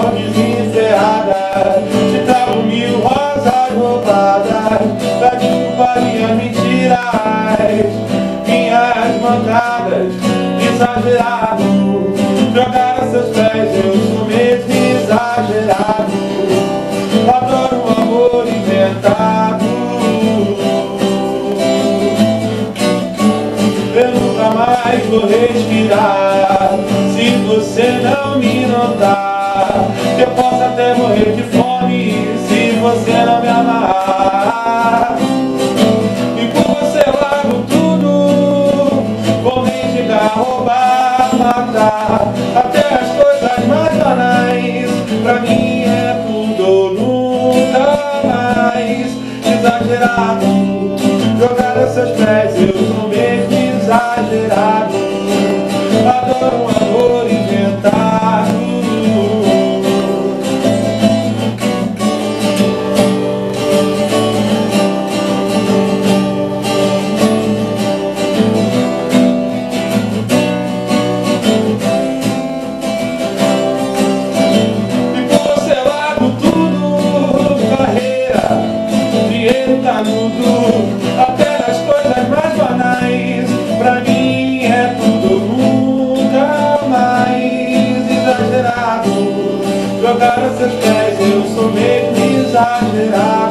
flor desencerrada, te trago 1000 rosas roubadas, pra desculpar minhas mentiras, minhas mancadas, exagerado. Jogar a seus pés, eu sou mesmo exagerado. Adoro um amor inventado. Eu nunca mais vou respirar se você não me notar. Eu posso até morrer de fome se você não me amar. E por você eu largo tudo, vou mendigar, roubar, matar, até as coisas mais banais. Pra mim é tudo ou nunca mais. Exagerado, jogar a seus pés, eu sou mesmo exagerado. Adoro um amor inventado. E por você eu largo tudo, carreira, dinheiro, canudo, até as coisas mais banais. Pra mim é tudo nunca mais. Exagerado, jogar a seus pés, eu sou mesmo exagerado.